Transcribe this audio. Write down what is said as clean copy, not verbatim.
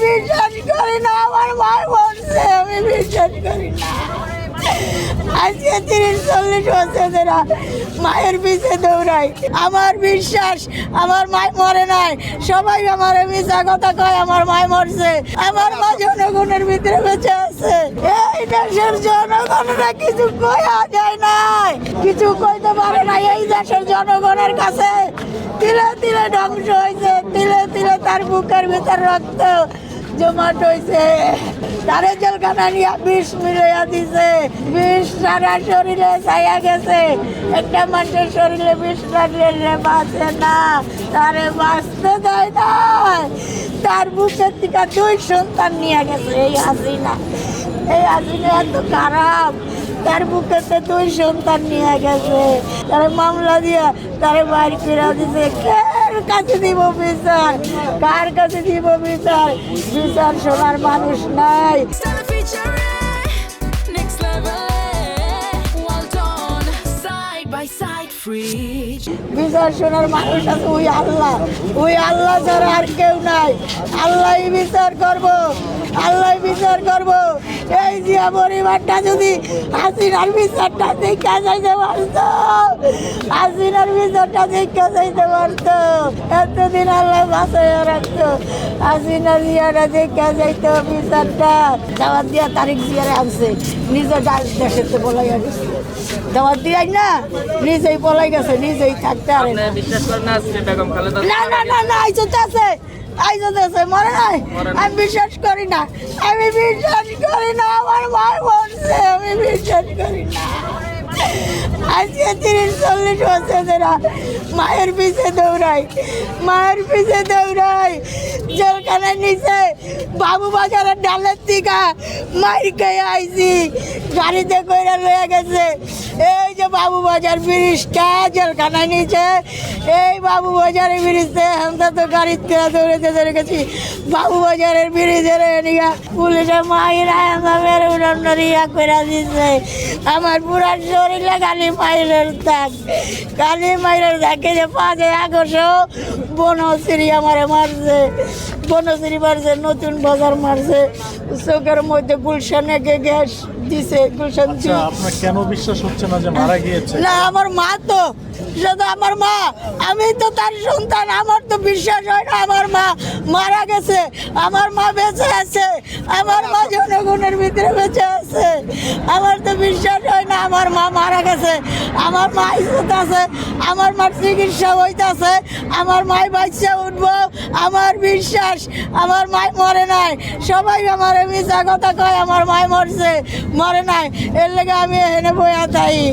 বিশ্বাস করি না আমার ভাই মরছে, আমি বিশ্বাস করি না। আজকে 30-40 বছর ধরে মায়ের পিছে দৌড়াই। আমার বিশ্বাস আমার মা মরে নাই, সবাই আমার মিছা কথা কয় আমার মা মরছে। আমার মা জনগণের ভিতরে বেঁচে আছে। এই দেশের জনগণরা কিছু কয়া যায় নাই, কিছু কইতে পারে না। এই দেশের জনগণের কাছে তিলে তিলে ধ্বংস হয়েছে, তিলে তিলে তার বুকের ভিতর রক্ত জমাট হয়েছে। তারে জেলখানা নিয়ে বিষ মিলাইয়া দিছে, বিষ সারা শরীরে ছাইয়া গেছে। একটা মানুষের শরীরে বিষ লাগলে বাঁচে না, তারে বাঁচতে দেয় না। তার বুকের থেকে 2 সন্তান নিয়ে গেছে এই হাসিনা। এই হাসিনা এত খারাপ, তার বুকেতে 2 সন্তান নিয়ে গেছে। তারে মামলা দিয়া তারে বাইর করে দিছে। কার কাছে দিব বিচার, কার কাছে দিব বিচার? বিচার শোনার মানুষ নাই। বিচার শোনার মানুষ আছে ওই আল্লাহ, ওই আল্লাহ ছাড়া আর কেউ নাই। আল্লাহ বিচার করব, আল্লাহ বিচার করব। এই যে পরিবারটা যদি হাসিনার বিচারটা দেখা যাইতে পারত, হাসিনার বিচারটা দেখা যাইতে পারত, এতদিন আল্লাহ বাঁচাইয়া রাখতো। হাসিনার জিয়ারা দেখা যাইতো বিচারটা। দাওয়াত দিয়া তারিখ জিয়ারে আনছে, নিজের দেশেতে বলাইয়া গেছে। দাওয়াত দিয়াই না, নিজেই পলাই গেছে, নিজেই থাকতে আর না না না না আইজত আছে, আইজত আছে, মরে নাই। আমি বিশ্বাস করি না, আমি বিশ্বাস করি না আমার ভাই মরছে, আমি বিশ্বাস করি না। আজকে 30-40 বছর ধরে মায়ের পিছে দৌড়াই, মায়ের পিছে দৌড়াই। জেলখানার নিচে বাবু বাজারের ডালের দিকা মার খেয়ে আইছি, গাড়িতে কইরা লয়ে গেছে। এই যে বাবু বাজার ব্রিজটা জেলখানার নিচে, এই বাবু বাজারের ব্রিজে আমরা তো গাড়িতে দৌড়েতে ধরে গেছি। বাবু বাজারের ব্রিজের এদিকে পুলিশে মাইরা আমার উড়ানোর ইয়া করে দিচ্ছে। আমার পুরা শরীরে গালি মাইরের দাগ, গালি মাইরের দাগে যে 5 আগস্ট বনশ্রী আমারে মারছে, বনশ্রী মারছে, নতুন বাজার মারছে, চোখের মধ্যে গুলশানে গ্যাস দিছে। গুলশান আপনার কেন বিশ্বাস হচ্ছে না যে মারা গিয়েছে? না আমার মা তো, শুধু আমার মা, আমি তো তার সন্তান, আমার তো বিশ্বাস হয় না আমার মা মারা গেছে। আমার মা বেঁচে আছে, আমার মা জনগণের ভিতরে বেঁচে আছে। আমার তো বিশ্বাস হয় না আমার মা মারা গেছে। আমার মা ইজ্জত আছে, আমার মার চিকিৎসা হইতাছে, আমার মাই বাচ্চা উঠবো। আমার বিশ্বাস আমার মাই মরে নাই, সবাই আমার মিছা কথা কয় আমার মাই মরছে, মরে নাই। এর লেগে আমি এখানে বইয়া থাকি।